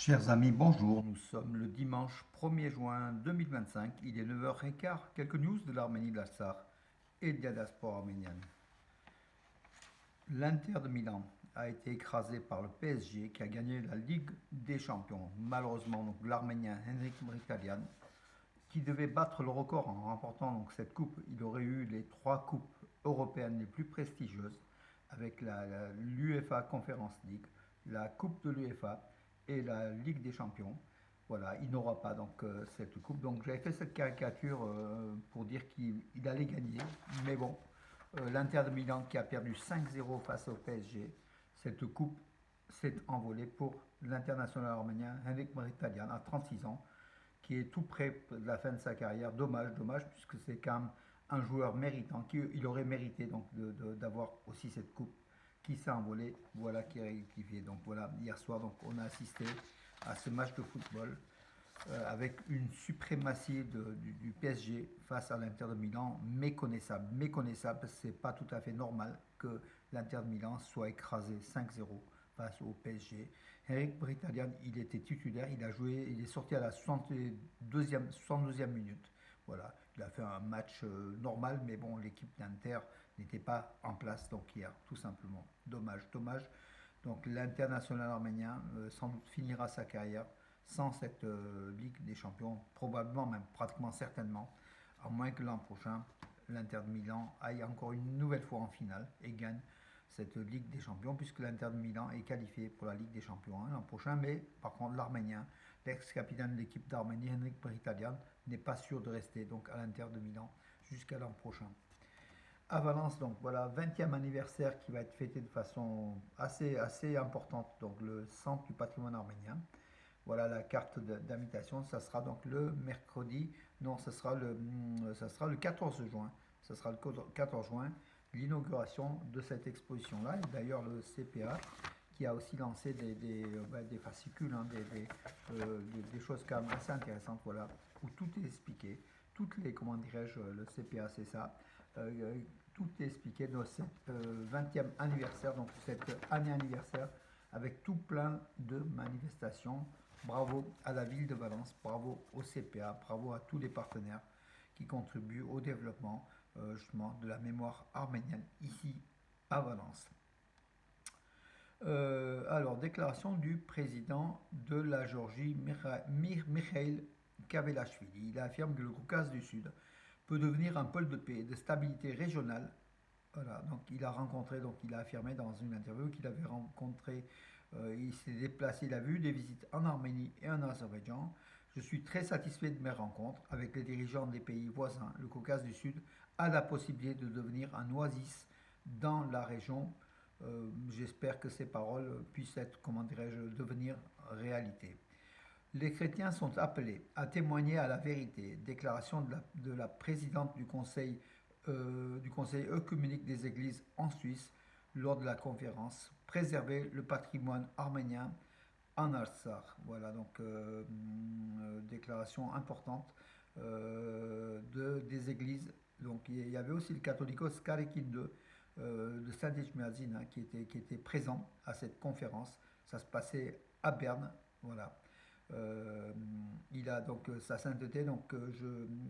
Chers amis, bonjour. Nous sommes le dimanche 1er juin 2025. Il est 9h15. Quelques news de l'Arménie de l'Artsakh et de la diaspora arménienne. L'Inter de Milan a été écrasé par le PSG qui a gagné la Ligue des Champions. Malheureusement, donc, l'Arménien Henrik Mkhitaryan, qui devait battre le record en remportant donc, cette coupe, il aurait eu les trois coupes européennes les plus prestigieuses avec l'UEFA Conference League, la Coupe de l'UEFA et la Ligue des Champions. Voilà, il n'aura pas donc cette coupe. Donc j'avais fait cette caricature pour dire qu'il allait gagner. Mais bon, l'Inter de Milan qui a perdu 5-0 face au PSG, cette coupe s'est envolée pour l'international arménien Henrik Mkhitaryan à 36 ans, qui est tout près de la fin de sa carrière. Dommage, dommage, puisque c'est quand même un joueur méritant, qu'il aurait mérité donc d'avoir aussi cette coupe qui s'est envolée, voilà qui a rectifié. Donc voilà, hier soir, donc on a assisté à ce match de football avec une suprématie du PSG face à l'Inter de Milan méconnaissable. Méconnaissable, c'est pas tout à fait normal que l'Inter de Milan soit écrasé 5-0 face au PSG. Eric Mkhitaryan, il était titulaire, il a joué, il est sorti à la 62e minute. Voilà, il a fait un match normal, mais bon, l'équipe d'Inter n'était pas en place donc hier, tout simplement. Dommage, dommage. Donc l'international arménien sans doute finira sa carrière sans cette Ligue des Champions, probablement, même pratiquement certainement, à moins que l'an prochain, l'Inter de Milan aille encore une nouvelle fois en finale et gagne cette Ligue des Champions, puisque l'Inter de Milan est qualifié pour la Ligue des Champions l'an prochain, mais par contre l'Arménien, l'ex-capitaine de l'équipe d'Arménie, Henrik Mkhitaryan, n'est pas sûr de rester donc à l'Inter de Milan jusqu'à l'an prochain. À Valence, donc voilà, 20e anniversaire qui va être fêté de façon assez importante, donc le centre du patrimoine arménien. Voilà la carte d'invitation. Ça sera donc le mercredi. Non, ça sera le 14 juin. Ça sera le 14 juin, l'inauguration de cette exposition-là. Et d'ailleurs, le CPA qui a aussi lancé des fascicules, hein, des choses quand même assez intéressantes, voilà, où tout est expliqué. Toutes les, comment dirais-je, le CPA, c'est ça. Tout est expliqué dans cette 20e anniversaire, donc cette année anniversaire, avec tout plein de manifestations. Bravo à la ville de Valence, bravo au CPA, bravo à tous les partenaires qui contribuent au développement justement de la mémoire arménienne ici à Valence. Alors, déclaration du président de la Géorgie, Mikhail Kavelashvili. Il affirme que le Caucase du Sud peut devenir un pôle de paix et de stabilité régionale. Voilà, donc il a affirmé dans une interview qu'il avait rencontré, il s'est déplacé, il a vu des visites en Arménie et en Azerbaïdjan. Je suis très satisfait de mes rencontres avec les dirigeants des pays voisins. Le Caucase du Sud a la possibilité de devenir un oasis dans la région. J'espère que ces paroles puissent être, comment dirais-je, devenir réalité. Les chrétiens sont appelés à témoigner à la vérité. Déclaration de la présidente du conseil œcuménique des églises en Suisse lors de la conférence Préserver le patrimoine arménien en Artsakh. Voilà donc déclaration importante des églises. Donc il y avait aussi le catholicos Karekin de Saint-Echmiadzin hein, qui était présent à cette conférence. Ça se passait à Berne. Voilà. Il a donc sa sainteté,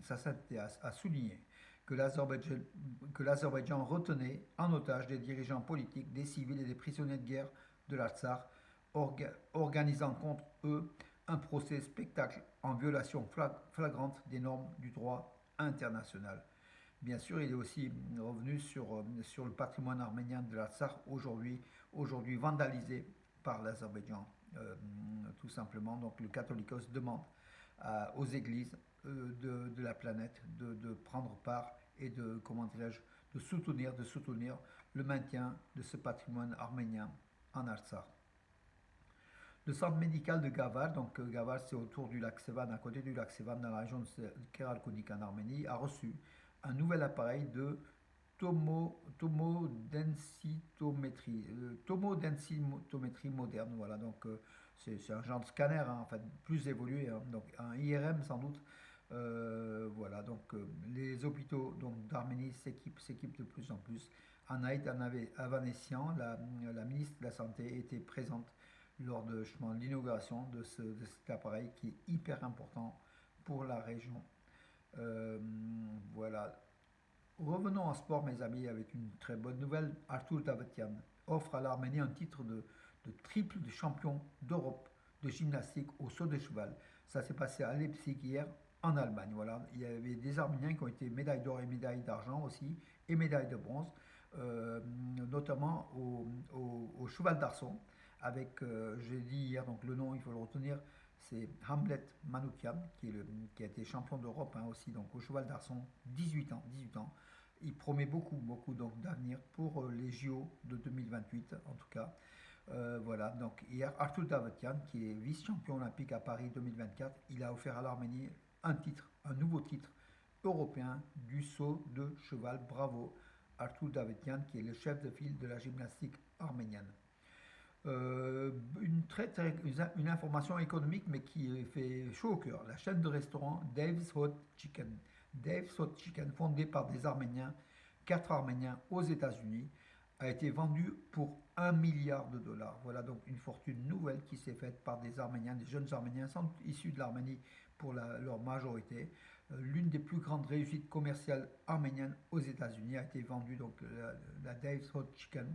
sa sainteté a souligné que l'Azerbaïdjan retenait en otage des dirigeants politiques, des civils et des prisonniers de guerre de l'Artsakh, organisant contre eux un procès spectacle en violation flagrante des normes du droit international. Bien sûr, il est aussi revenu sur le patrimoine arménien de l'Artsakh, aujourd'hui vandalisé par l'Azerbaïdjan, tout simplement. Donc le catholicos demande aux églises de la planète de prendre part et de, comment dirais-je, de soutenir le maintien de ce patrimoine arménien en Artsakh. Le centre médical de Gavar, donc Gavar c'est autour du lac Sevan, à côté du lac Sevan, dans la région de Keralkonik en Arménie, a reçu un nouvel appareil de tomodensitométrie moderne. Voilà, donc c'est un genre de scanner, hein, en fait, plus évolué, hein, donc un IRM sans doute. Voilà, donc les hôpitaux d'Arménie s'équipent de plus en plus. Anaït Avanessian, la ministre de la Santé, était présente lors de justement, l'inauguration de cet appareil qui est hyper important pour la région. Euh, voilà. Revenons en sport, mes amis, avec une très bonne nouvelle. Artur Davtyan offre à l'Arménie un titre de triple de champion d'Europe de gymnastique au saut de cheval. Ça s'est passé à Leipzig hier, en Allemagne. Voilà. Il y avait des Arméniens qui ont été médailles d'or et médailles d'argent aussi, et médailles de bronze, euh, notamment au cheval d'arçon, avec, j'ai dit hier, donc le nom, il faut le retenir, c'est Hamlet Manoukian, qui a été champion d'Europe hein, aussi, donc au cheval d'arçon, 18 ans, 18 ans. Il promet beaucoup, beaucoup donc d'avenir pour les JO de 2028, en tout cas. Voilà, donc hier, Artur Davtyan, qui est vice-champion olympique à Paris 2024, il a offert à l'Arménie un titre, un nouveau titre européen du saut de cheval. Bravo, Artur Davtyan, qui est le chef de file de la gymnastique arménienne. Une information économique, mais qui fait chaud au cœur. La chaîne de restaurants Dave's Hot Chicken. Dave's Hot Chicken, fondée par des Arméniens, 4 Arméniens aux États-Unis, a été vendue pour 1 milliard de dollars. Voilà donc une fortune nouvelle qui s'est faite par des Arméniens, des jeunes Arméniens, sans doute issus de l'Arménie pour leur majorité. L'une des plus grandes réussites commerciales arméniennes aux États-Unis a été vendue, donc la Dave's Hot Chicken,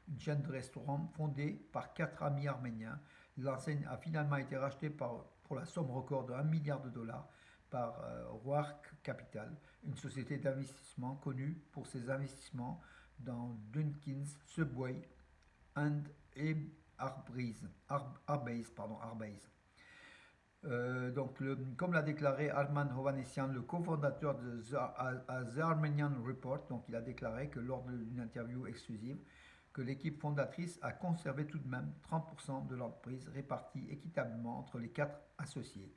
une chaîne de restaurants fondée par 4 amis arméniens. L'enseigne a finalement été rachetée pour la somme record de 1 milliard de dollars par Roark Capital, une société d'investissement connue pour ses investissements dans Dunkins, Subway et Arbase. Donc, comme l'a déclaré Arman Hovhannisyan, le cofondateur de The Armenian Report, donc il a déclaré que lors d'une interview exclusive, que l'équipe fondatrice a conservé tout de même 30% de l'entreprise répartie équitablement entre les 4 associés.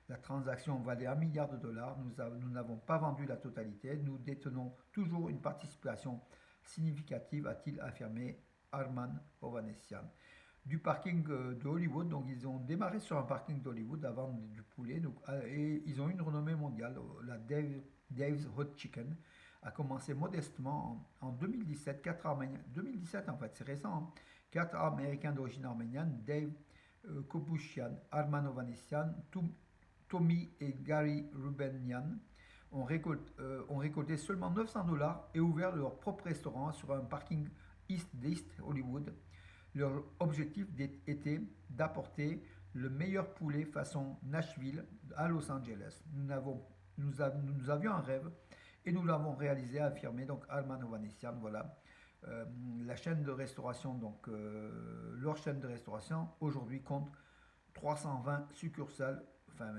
La transaction valait 1 milliard de dollars, nous n'avons pas vendu la totalité, nous détenons toujours une participation significative, a-t-il affirmé Arman Hovhannisyan. Du parking de Hollywood, donc ils ont démarré sur un parking d'Hollywood à vendre du poulet, donc, et ils ont une renommée mondiale, la Dave's Hot Chicken a commencé modestement en 2017, 2017 en fait, c'est récent, hein, 4 Américains d'origine arménienne, Dave Kobushian, Arman Hovhannisyan, Tommy et Gary Rubenian, ont récolté seulement 900 dollars et ouvert leur propre restaurant sur un parking d'East Hollywood. Leur objectif était d'apporter le meilleur poulet façon Nashville à Los Angeles. Nous avions un rêve et nous l'avons réalisé, a affirmé donc Arman Hovhannisyan. Voilà. La chaîne de restauration, donc leur chaîne de restauration aujourd'hui compte 320 succursales, enfin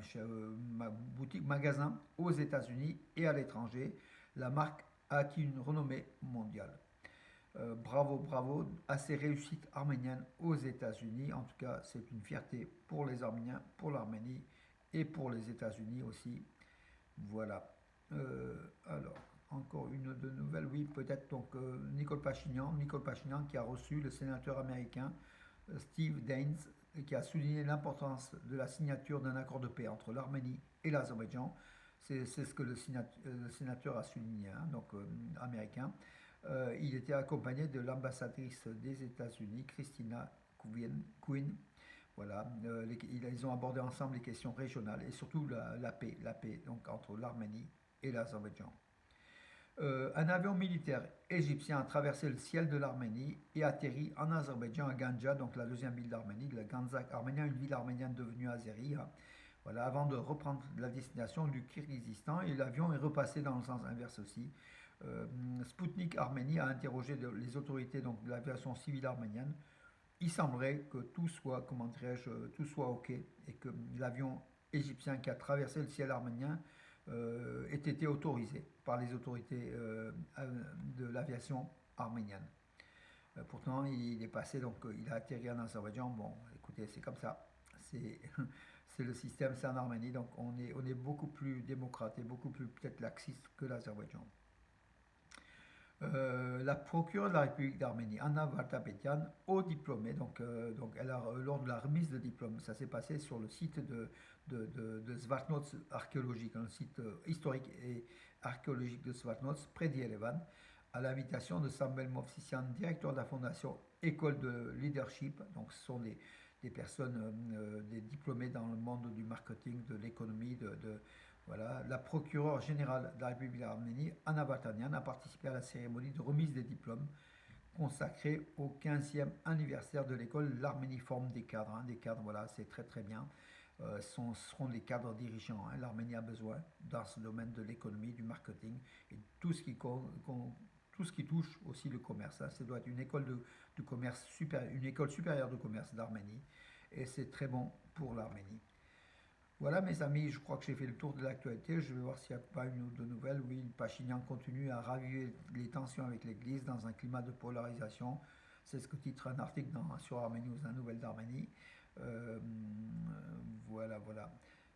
boutique, magasin aux États-Unis et à l'étranger. La marque a acquis une renommée mondiale. Bravo, bravo à ces réussites arméniennes aux États-Unis. En tout cas, c'est une fierté pour les Arméniens, pour l'Arménie et pour les États-Unis aussi. Voilà. Alors, encore une de nouvelles, oui, peut-être donc Nicole Pachinian qui a reçu le sénateur américain Steve Daines, qui a souligné l'importance de la signature d'un accord de paix entre l'Arménie et l'Azerbaïdjan. C'est ce que le sénateur a souligné, hein, donc américain. Il était accompagné de l'ambassadrice des États-Unis, Christina Quinn. Voilà, ils ont abordé ensemble les questions régionales et surtout la paix donc, entre l'Arménie et l'Azerbaïdjan. Un avion militaire égyptien a traversé le ciel de l'Arménie et atterri en Azerbaïdjan à Ganja, donc la deuxième ville d'Arménie, la Ganzak arménien, une ville arménienne devenue azérie. Hein. Voilà, avant de reprendre la destination du Kirghizistan, et l'avion est repassé dans le sens inverse aussi. Sputnik Arménie a interrogé les autorités donc, de l'aviation civile arménienne. Il semblerait que tout soit, comment dirais-je, tout soit ok et que l'avion égyptien qui a traversé le ciel arménien ait été autorisé par les autorités de l'aviation arménienne. Pourtant, il est passé, donc il a atterri en Azerbaïdjan. Bon, écoutez, c'est comme ça. C'est le système, c'est en Arménie, donc on est beaucoup plus démocrate et beaucoup plus peut-être laxiste que l'Azerbaïdjan. La procureure de la République d'Arménie, Anna Vartapetian, haut diplômée, donc elle a, lors de la remise de diplôme, ça s'est passé sur le site de Zvartnots archéologique, un site historique et archéologique de Zvartnots, près d'Yerevan, à l'invitation de Samuel Movsisyan, directeur de la fondation École de Leadership, donc ce sont des personnes, des diplômés dans le monde du marketing, de l'économie, voilà. La procureure générale de la République d'Arménie, Anna Vartanian, a participé à la cérémonie de remise des diplômes consacrée au 15e anniversaire de l'école. L'Arménie forme des cadres, des cadres, voilà, c'est très très bien. Seront des cadres dirigeants. L'Arménie a besoin dans ce domaine de l'économie, du marketing et tout ce qui touche aussi le commerce. Ça doit être une école de commerce une école supérieure de commerce d'Arménie et c'est très bon pour l'Arménie. Voilà mes amis, je crois que j'ai fait le tour de l'actualité. Je vais voir s'il n'y a pas une ou deux nouvelles. Oui, Pachinian continue à raviver les tensions avec l'Église dans un climat de polarisation. C'est ce que titre un article sur Arménie ou un Nouvelle d'Arménie. Euh, voilà.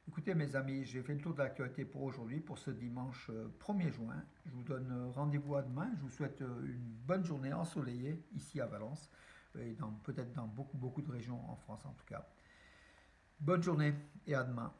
Écoutez mes amis, j'ai fait le tour de l'actualité pour aujourd'hui, pour ce dimanche 1er juin. Je vous donne rendez-vous à demain. Je vous souhaite une bonne journée ensoleillée ici à Valence et peut-être dans beaucoup de régions en France en tout cas. Bonne journée et à demain.